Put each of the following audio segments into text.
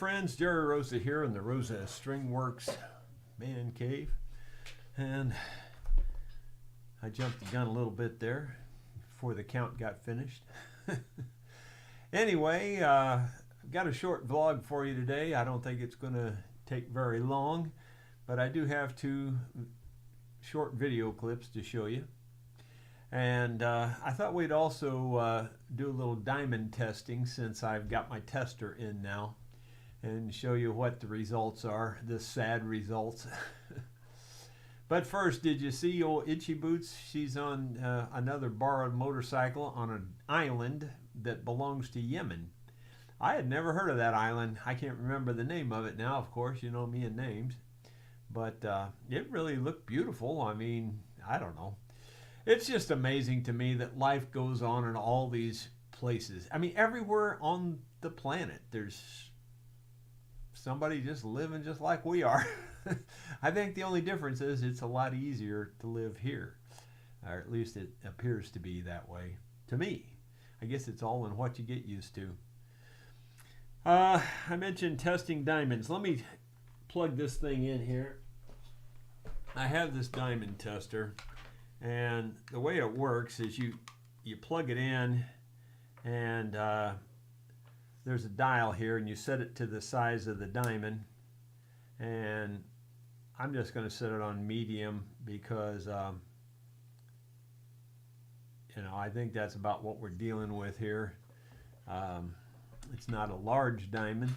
friends, Jerry Rosa here in the Rosa String Works Man Cave, and I jumped the gun a little bit there before the count got finished. Anyway, I've got a short vlog for you today. I don't think it's going to take very long, but I do have two short video clips to show you. And I thought we'd also do a little diamond testing since I've got my tester in now, and show you what the results are, the sad results. But first, did you see old Itchy Boots? She's on another borrowed motorcycle on an island that belongs to Yemen. I had never heard of that island. I can't remember the name of it now, of course, you know me and names. But it really looked beautiful. I mean, I don't know. It's just amazing to me that life goes on in all these places. I mean, everywhere on the planet, there's somebody just living just like we are. I think the only difference is it's a lot easier to live here. Or at least it appears to be that way to me. I guess it's all in what you get used to. I mentioned testing diamonds. Let me plug this thing in here. I have this diamond tester. And the way it works is you plug it in, and there's a dial here, and you set it to the size of the diamond. And I'm just going to set it on medium because you know, I think that's about what we're dealing with here. It's not a large diamond.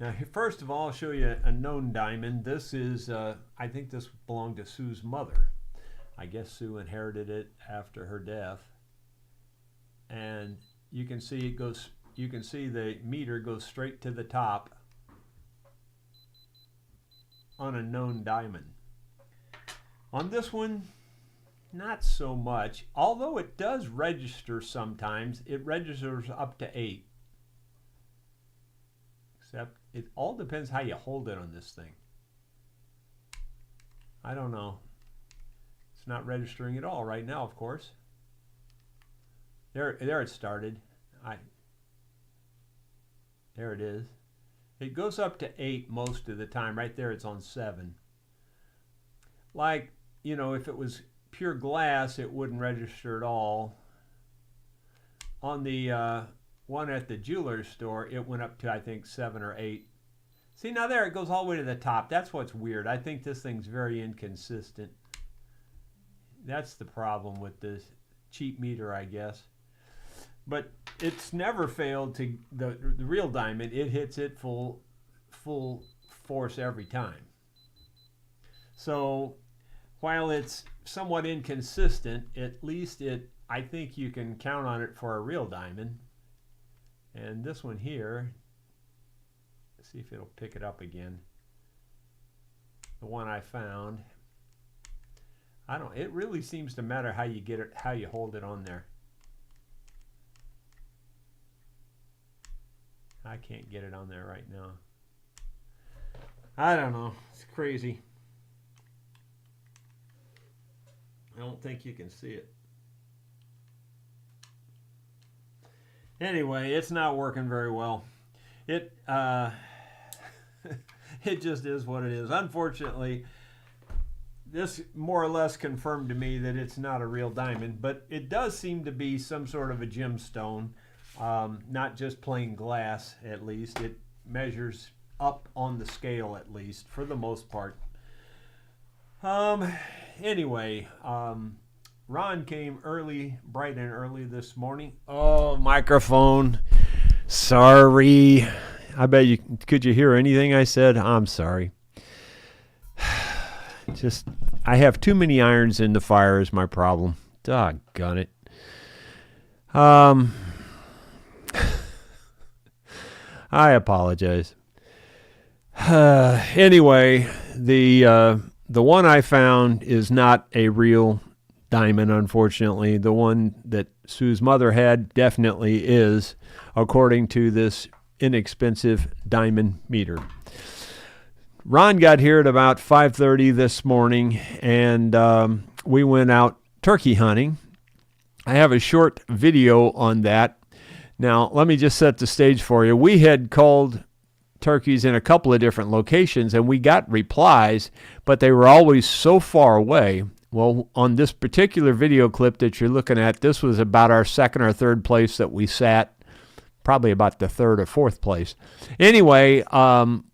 Now, first of all, I'll show you a known diamond. This is I think this belonged to Sue's mother. I guess Sue inherited it after her death, and you can see it goes. You can see the meter goes straight to the top on a known diamond. On this one, not so much. Although it does register sometimes. It registers up to 8. Except it all depends how you hold it on this thing. I don't know. It's not registering at all right now, of course. There it started. There it is. It goes up to 8 most of the time. Right there it's on 7. Like, you know, if it was pure glass, it wouldn't register at all. On the one at the jeweler's store, it went up to, I think, 7 or 8. See, now there it goes all the way to the top. That's what's weird. I think this thing's very inconsistent. That's the problem with this cheap meter, I guess. But it's never failed to, the real diamond, it hits it full force every time. So while it's somewhat inconsistent, at least I think you can count on it for a real diamond. And this one here, let's see if it'll pick it up again. The one I found. It really seems to matter how you get it, how you hold it on there. I can't get it on there right now. I don't know. It's crazy. I don't think you can see it. Anyway, it's not working very well. It it just is what it is. Unfortunately, this more or less confirmed to me that it's not a real diamond, but it does seem to be some sort of a gemstone, not just plain glass. At least it measures up on the scale, at least for the most part. Anyway, Ron came early, bright and early this morning. Oh, microphone. Sorry. I bet you could you hear anything I said? I'm sorry. Just, I have too many irons in the fire is my problem. Doggone it. I apologize. Anyway, the one I found is not a real diamond, unfortunately. The one that Sue's mother had definitely is, according to this inexpensive diamond meter. Ron got here at about 5:30 this morning, and we went out turkey hunting. I have a short video on that. Now, let me just set the stage for you. We had called turkeys in a couple of different locations, and we got replies, but they were always so far away. Well, on this particular video clip that you're looking at, this was about our second or third place that we sat, probably about the third or fourth place. Anyway,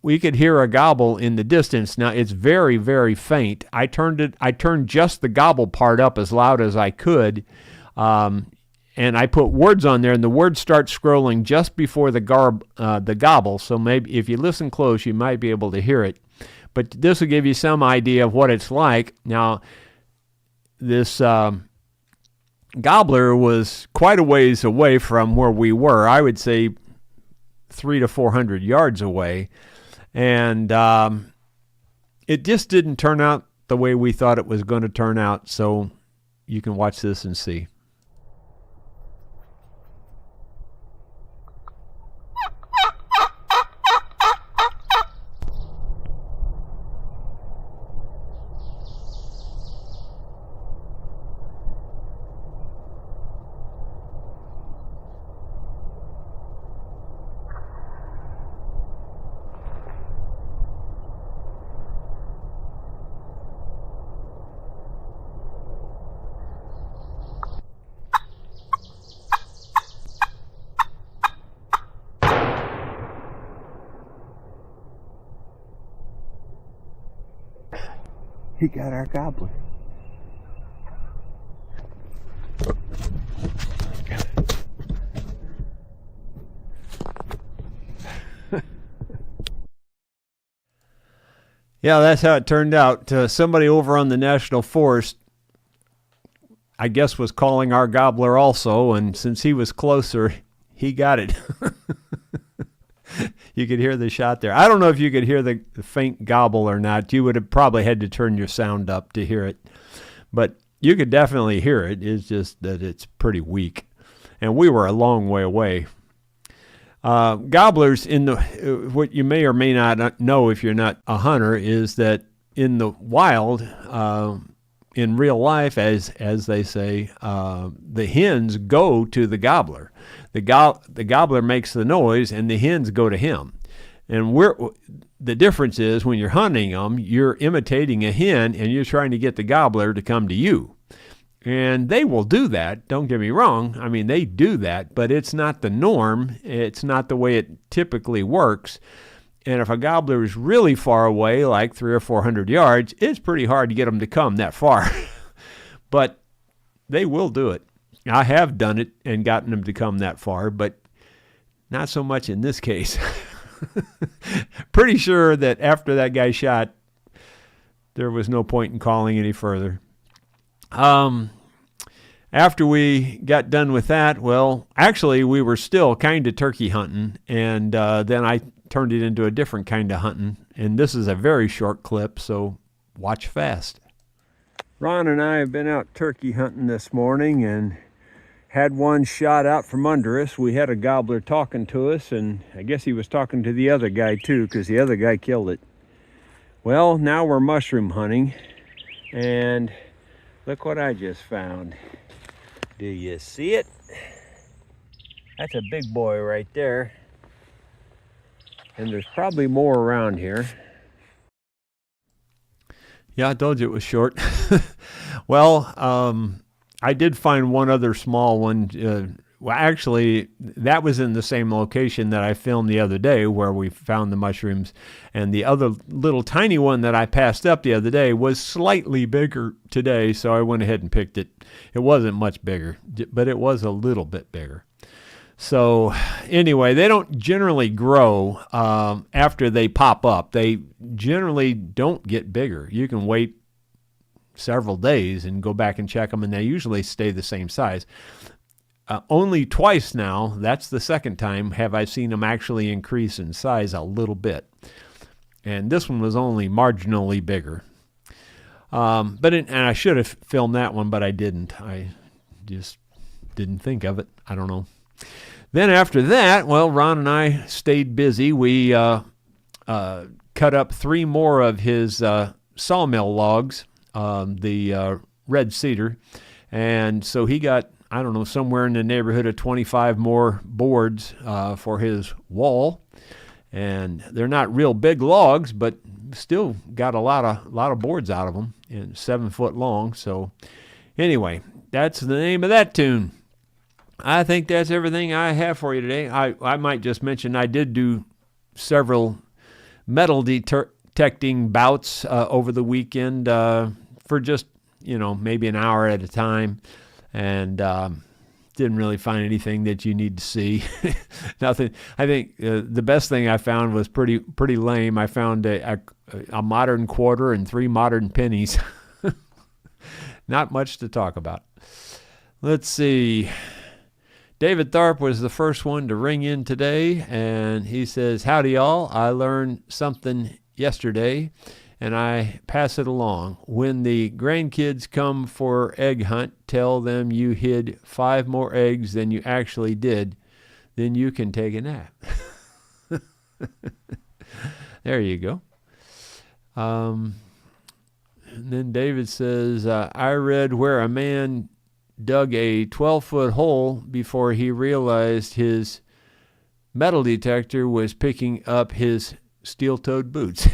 we could hear a gobble in the distance. Now, it's very, very faint. I turned just the gobble part up as loud as I could, and I put words on there, and the words start scrolling just before the gobble. So maybe if you listen close, you might be able to hear it. But this will give you some idea of what it's like. Now, this gobbler was quite a ways away from where we were. I would say 300 to 400 yards away. And it just didn't turn out the way we thought it was going to turn out. So you can watch this and see. He got our gobbler. Yeah, that's how it turned out. Somebody over on the National Forest, I guess, was calling our gobbler also, and since he was closer, he got it. You could hear the shot there. I don't know if you could hear the faint gobble or not. You would have probably had to turn your sound up to hear it. But you could definitely hear it. It's just that it's pretty weak. And we were a long way away. Gobblers, what you may or may not know if you're not a hunter, is that in the wild, in real life, as they say, the hens go to the gobbler. The gobbler makes the noise, and the hens go to him. And the difference is when you're hunting them, you're imitating a hen, and you're trying to get the gobbler to come to you. And they will do that. Don't get me wrong. I mean, they do that, but it's not the norm. It's not the way it typically works. And if a gobbler is really far away, like 300 or 400 yards, it's pretty hard to get them to come that far. But they will do it. I have done it and gotten them to come that far, but not so much in this case. Pretty sure that after that guy shot, there was no point in calling any further. After we got done with that, well, actually, we were still kind of turkey hunting, and then I turned it into a different kind of hunting, and this is a very short clip, so watch fast. Ron and I have been out turkey hunting this morning and had one shot out from under us. We had a gobbler talking to us, and I guess he was talking to the other guy too, because the other guy killed it. Well, now we're mushroom hunting, and look what I just found. Do you see it? That's a big boy right there. And there's probably more around here. Yeah, I told you it was short. Well, I did find one other small one. Well, actually, that was in the same location that I filmed the other day where we found the mushrooms. And the other little tiny one that I passed up the other day was slightly bigger today, so I went ahead and picked it. It wasn't much bigger, but it was a little bit bigger. So anyway, they don't generally grow after they pop up. They generally don't get bigger. You can wait several days and go back and check them, and they usually stay the same size. Only twice now, that's the second time, have I seen them actually increase in size a little bit. And this one was only marginally bigger. And I should have filmed that one, but I didn't. I just didn't think of it. I don't know. Then after that, well, Ron and I stayed busy. We cut up 3 more of his sawmill logs, the red cedar. And so he got, I don't know, somewhere in the neighborhood of 25 more boards for his wall. And they're not real big logs, but still got a lot of boards out of them, and 7 foot long. So anyway, that's the name of that tune. I think that's everything I have for you today. I might just mention I did do several metal detecting bouts over the weekend for just, maybe an hour at a time, and didn't really find anything that you need to see. Nothing. I think the best thing I found was pretty lame. I found a modern quarter and 3 modern pennies. Not much to talk about. Let's see. David Tharp was the first one to ring in today, and he says, "Howdy, y'all. I learned something yesterday, and I pass it along. When the grandkids come for egg hunt, tell them you hid 5 more eggs than you actually did. Then you can take a nap." There you go. And then David says, "I read where a man dug a 12-foot hole before he realized his metal detector was picking up his steel-toed boots."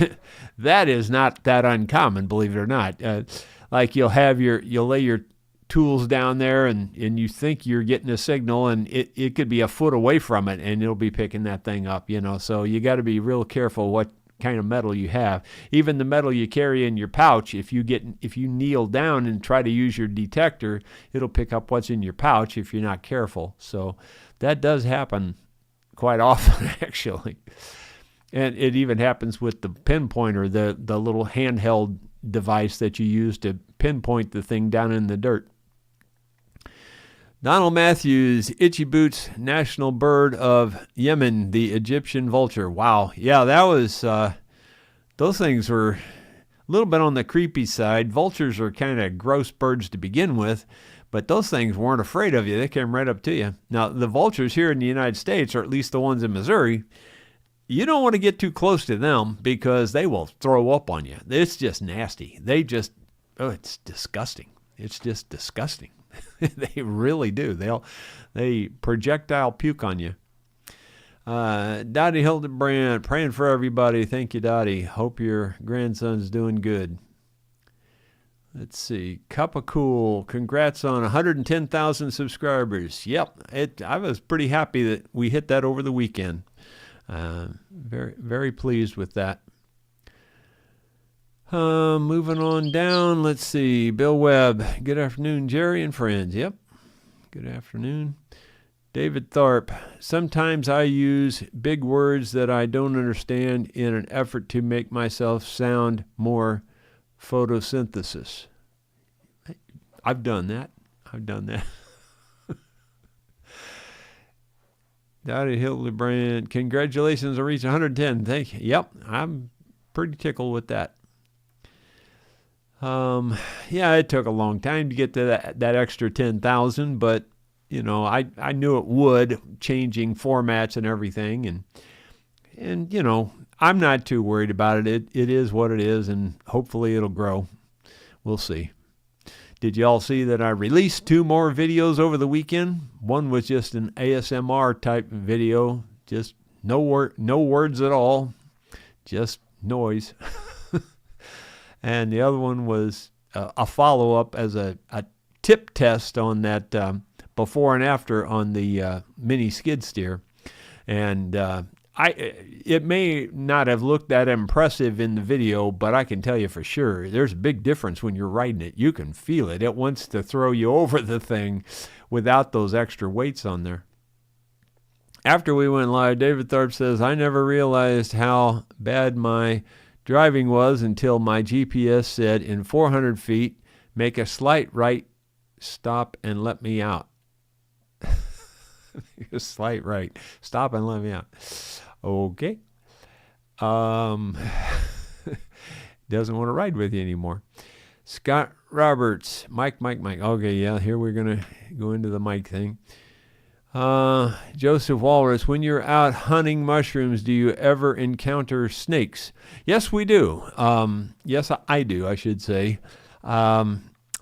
That is not that uncommon, believe it or not. Like you'll lay your tools down there and you think you're getting a signal, and it could be a foot away from it and it'll be picking that thing up, So you got to be real careful what kind of metal you have. Even the metal you carry in your pouch, if you kneel down and try to use your detector, it'll pick up what's in your pouch if you're not careful. So that does happen quite often, actually. And it even happens with the pinpointer, the little handheld device that you use to pinpoint the thing down in the dirt. Donald Matthews, Itchy Boots, national bird of Yemen, the Egyptian vulture. Wow. Yeah, that was, those things were a little bit on the creepy side. Vultures are kind of gross birds to begin with, but those things weren't afraid of you. They came right up to you. Now, the vultures here in the United States, or at least the ones in Missouri, you don't want to get too close to them because they will throw up on you. It's just nasty. It's disgusting. It's just disgusting. They really do. They projectile puke on you. Dottie Hildebrand, praying for everybody. Thank you, Dottie. Hope your grandson's doing good. Let's see. Cup of Cool, congrats on 110,000 subscribers. Yep, I was pretty happy that we hit that over the weekend. Very, very pleased with that. Moving on down, let's see. Bill Webb, good afternoon, Jerry and friends. Yep, good afternoon. David Tharp, sometimes I use big words that I don't understand in an effort to make myself sound more photosynthesis. I've done that. Dottie Hildebrand, congratulations on reaching 110. Thank you. Yep, I'm pretty tickled with that. Yeah, it took a long time to get to that extra 10,000, but I knew it would, changing formats and everything, and I'm not too worried about it. It is what it is, and hopefully it'll grow. We'll see. Did you all see that I released 2 more videos over the weekend? One was just an ASMR type video, just no words at all, just noise. And the other one was a follow-up as a tip test on that before and after on the mini skid steer. And it may not have looked that impressive in the video, but I can tell you for sure, there's a big difference when you're riding it. You can feel it. It wants to throw you over the thing without those extra weights on there. After we went live, David Tharp says, I never realized how bad my driving was until my GPS said in 400 feet, make a slight right, stop and let me out. A slight right, stop and let me out. Okay. Doesn't want to ride with you anymore. Scott Roberts, Mike. Okay, yeah, here we're going to go into the mic thing. Joseph Walrus, when you're out hunting mushrooms, do you ever encounter snakes? Yes, we do. Yes, I do, I should say.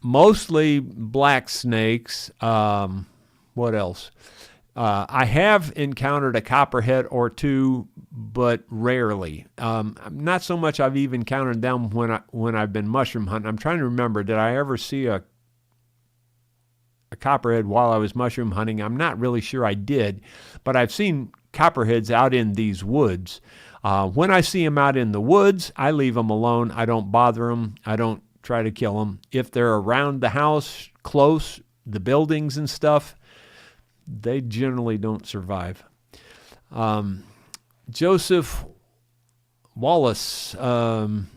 Mostly black snakes. What else? I have encountered a copperhead or two, but rarely. Not so much I've even encountered them when I've been mushroom hunting. I'm trying to remember, did I ever see a copperhead while I was mushroom hunting? I'm not really sure I did, but I've seen copperheads out in these woods. When I see them out in the woods, I leave them alone. I don't bother them. I don't try to kill them. If they're around the house, close, the buildings and stuff, they generally don't survive. Joseph Wallace. Wait,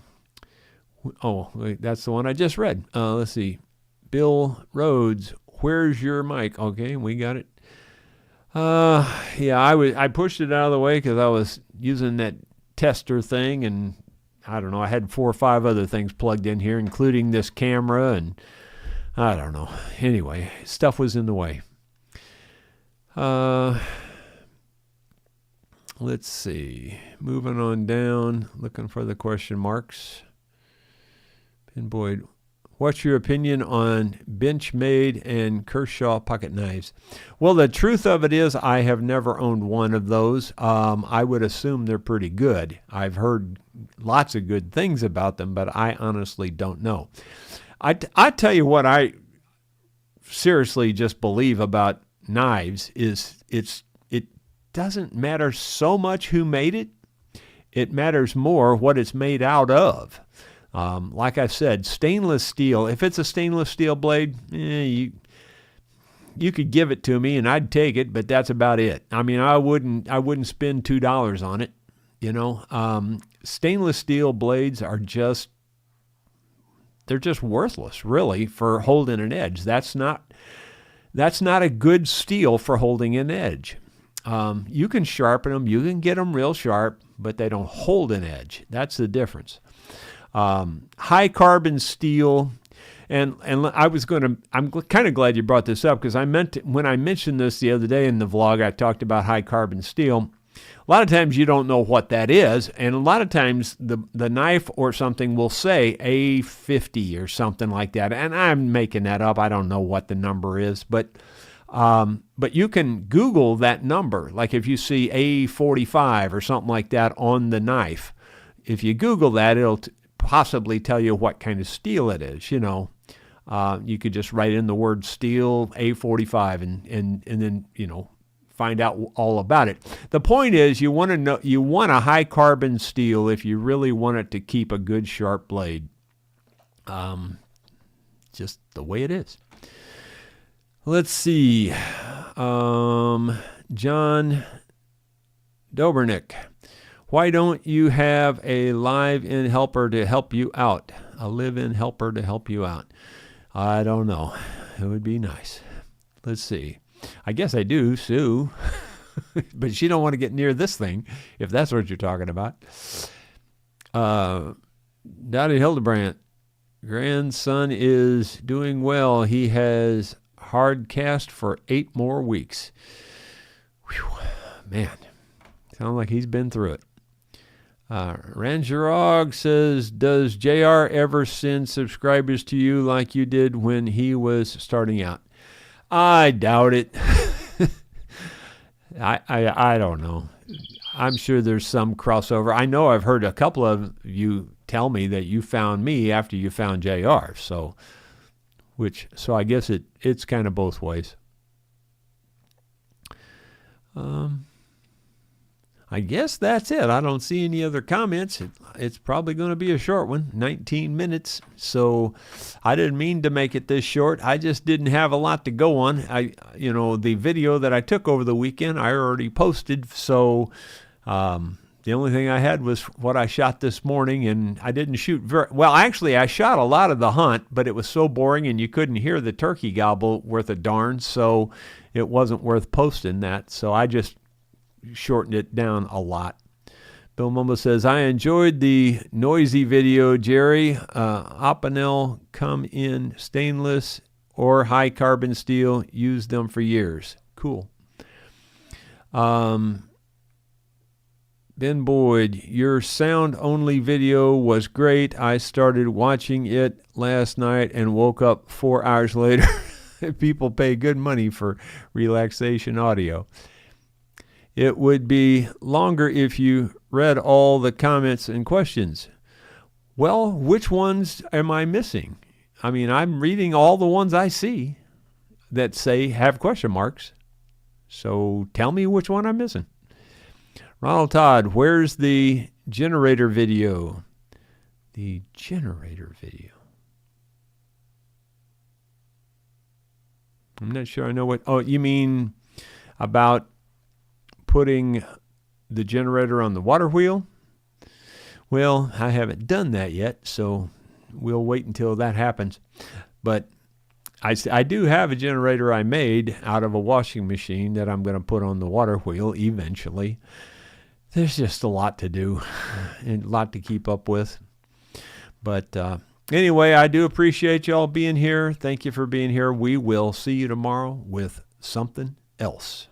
that's the one I just read. Let's see. Bill Rhodes. Where's your mic? Okay, we got it. Yeah, I pushed it out of the way because I was using that tester thing, and I don't know, I had 4 or 5 other things plugged in here, including this camera, and I don't know. Anyway, stuff was in the way. Let's see. Moving on down, looking for the question marks. Ben Boyd. What's your opinion on Benchmade and Kershaw pocket knives? Well, the truth of it is I have never owned one of those. I would assume they're pretty good. I've heard lots of good things about them, but I honestly don't know. I tell you what I seriously just believe about knives is it doesn't matter so much who made it. It matters more what it's made out of. Like I said, stainless steel, if it's a stainless steel blade, you could give it to me and I'd take it, but that's about it. I mean, I wouldn't spend $2 on it, you know. Stainless steel blades are they're just worthless, really, for holding an edge. That's not a good steel for holding an edge. You can sharpen them, you can get them real sharp, but they don't hold an edge. That's the difference. High carbon steel, and I'm kind of glad you brought this up, because when I mentioned this the other day in the vlog, I talked about high carbon steel. A lot of times you don't know what that is, and a lot of times the knife or something will say A50 or something like that, and I'm making that up. I don't know what the number is, but you can Google that number. Like if you see A45 or something like that on the knife, if you Google that, it'll possibly tell you what kind of steel it is. You know, you could just write in the word steel A45 and then, you know, find out all about it. The point is, you want a high carbon steel if you really want it to keep a good sharp blade. Just the way it is. Let's see. John Dobrnick. Why don't you have a live-in helper to help you out? A live-in helper to help you out. I don't know. It would be nice. Let's see. I guess I do, Sue. But she don't want to get near this thing, if that's what you're talking about. Dottie Hildebrandt. Grandson is doing well. He has hard cast for 8 more weeks. Whew. Man, sounds like he's been through it. Rangerog says, does JR ever send subscribers to you like you did when he was starting out? I doubt it. I don't know. I'm sure there's some crossover. I know I've heard a couple of you tell me that you found me after you found JR. So I guess it's kind of both ways. I guess that's it. I don't see any other comments. It's probably going to be a short one, 19 minutes. So I didn't mean to make it this short. I just didn't have a lot to go on. The video that I took over the weekend, I already posted. So the only thing I had was what I shot this morning, and I didn't shoot very well. Actually, I shot a lot of the hunt, but it was so boring and you couldn't hear the turkey gobble worth a darn. So it wasn't worth posting that. So I just shortened it down a lot. Bill Mumbo says, I enjoyed the noisy video, Jerry. Opinel come in stainless or high carbon steel. Used them for years. Cool. Ben Boyd, your sound only video was great. I started watching it last night and woke up 4 hours later. People pay good money for relaxation audio. It would be longer if you read all the comments and questions. Well, which ones am I missing? I mean, I'm reading all the ones I see that say have question marks. So tell me which one I'm missing. Ronald Todd, where's the generator video? The generator video. I'm not sure I know what. Oh, you mean about putting the generator on the water wheel? Well, I haven't done that yet, so we'll wait until that happens. But I do have a generator I made out of a washing machine that I'm going to put on the water wheel eventually. There's just a lot to do and a lot to keep up with. But anyway, I do appreciate y'all being here. Thank you for being here. We will see you tomorrow with something else.